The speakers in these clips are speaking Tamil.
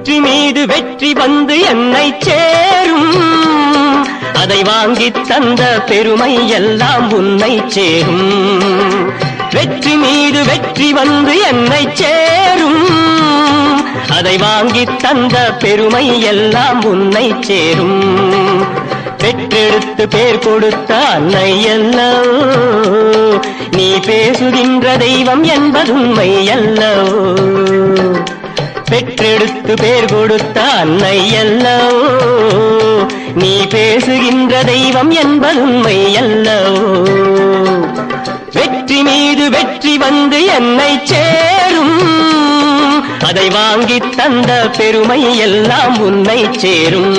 வெற்றி மீது வெற்றி வந்து என்னை சேரும், அதை வாங்கித் தந்த பெருமை எல்லாம் உன்னை சேரும். வெற்றி மீது வெற்றி வந்து என்னை சேரும், அதை வாங்கித் தந்த பெருமை எல்லாம் உன்னை சேரும். பெற்றெடுத்து பேர் கொடுத்த அன்னை அல்லவோ, நீ பேசுகின்ற தெய்வம் என்பதுண்மை அல்லவோ. பெற்றெடுத்து பேர் கொடுத்த அன்னை அல்லவோ, நீ பேசுகின்ற தெய்வம் என்பதுண்மை அல்லவோ. வெற்றி மீது வெற்றி வந்து என்னை சேரும், அதை வாங்கித் தந்த பெருமை எல்லாம் உன்னை சேரும்.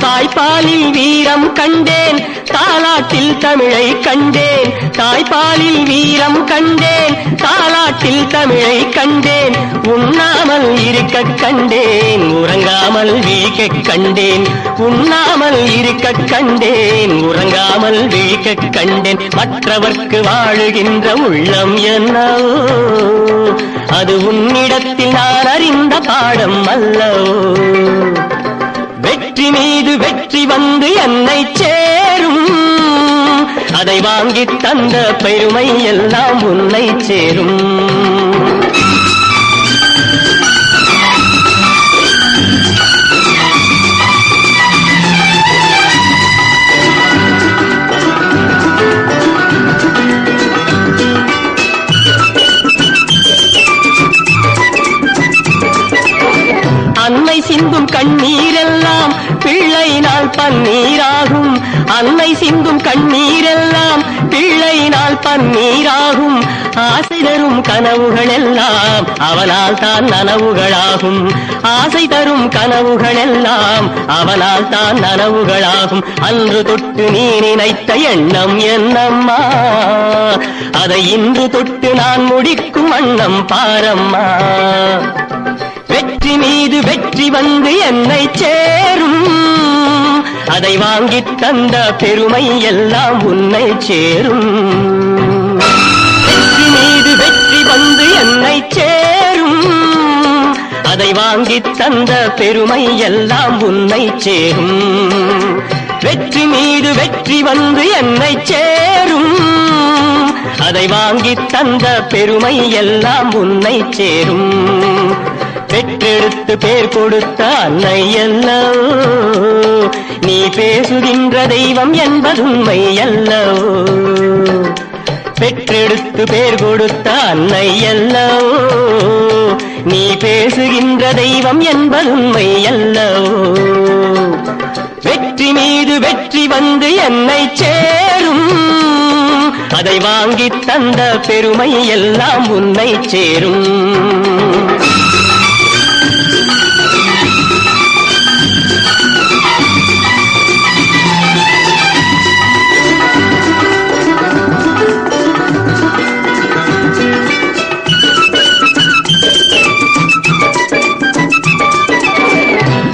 தாய்ப்பாலில் வீரம் கண்டேன், தாலாட்டில் தமிழை கண்டேன். தாய்ப்பாலில் வீரம் கண்டேன், தாலாட்டில் தமிழை கண்டேன். உண்ணாமல் இருக்க கண்டேன், உறங்காமல் விழிக்க கண்டேன். உண்ணாமல் இருக்க கண்டேன், உறங்காமல் விழிக்க கண்டேன். மற்றவர்க்கு வாழுகின்ற உள்ளம் என்னவோ, அது உன்னிடத்தில் நான் அறிந்த பாடம் அல்லவோ. வெற்றி மீது வெற்றி வந்து என்னை சேரும், அதை வாங்கித் தந்த பெருமை எல்லாம் உன்னை சேரும். அன்னை சிந்தும் கண்ணீரெல்லாம் பிள்ளையினால் பன்னீராகும். அன்னை சிந்தும் கண்ணீரெல்லாம் பிள்ளையினால் பன்னீராகும். ஆசை தரும் கனவுகள் எல்லாம் அவனால் தான் நனவுகளாகும். ஆசை தரும் கனவுகள் எல்லாம் அவனால் தான் நனவுகளாகும். அன்று தொட்டு நீ நினைத்த எண்ணம் என்னம்மா, அதை இன்று தொட்டு நான் முடிக்கும் வண்ணம் பாரம்மா. வெற்றி மீது வெற்றி வந்து என்னை சேரும், அதை வாங்கித் தந்த பெருமை எல்லாம் உன்னை சேரும். வெற்றி மீது வெற்றி வந்து என்னை சேரும், அதை வாங்கித் தந்த பெருமை எல்லாம் உன்னை சேரும். வெற்றி மீது வெற்றி வந்து என்னை சேரும், அதை வாங்கித் தந்த பெருமை எல்லாம் உன்னை சேரும். பெற்றெடுத்து பேர் கொடுத்த அன்னை அல்லவோ, நீ பேசுகின்ற தெய்வம் என்பதுண்மை அல்லவோ. பெற்றெடுத்து பேர் கொடுத்த அன்னை அல்லவோ, நீ பேசுகின்ற தெய்வம் என்பதுண்மை அல்லவோ. வெற்றி மீது வெற்றி வந்து என்னை சேரும், அதை வாங்கித் தந்த பெருமை எல்லாம் உன்னை சேரும்.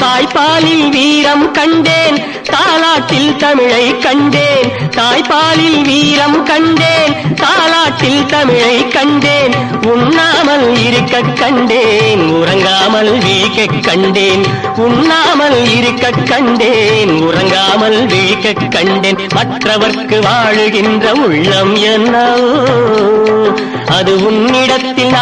தாய்ப்பாலில் வீரம் கண்டேன், தாலாட்டில் தமிழை கண்டேன். தாய்ப்பாலில் வீரம் கண்டேன், தாலாட்டில் தமிழை கண்டேன். உண்ணாமல் இருக்க கண்டேன், உறங்காமல் விழிக்க கண்டேன். உண்ணாமல் இருக்க கண்டேன், உறங்காமல் விழிக்க கண்டேன். மற்றவர்க்கு வாழுகின்ற உள்ளம் என்னவோ, அது உன்னிடத்தில்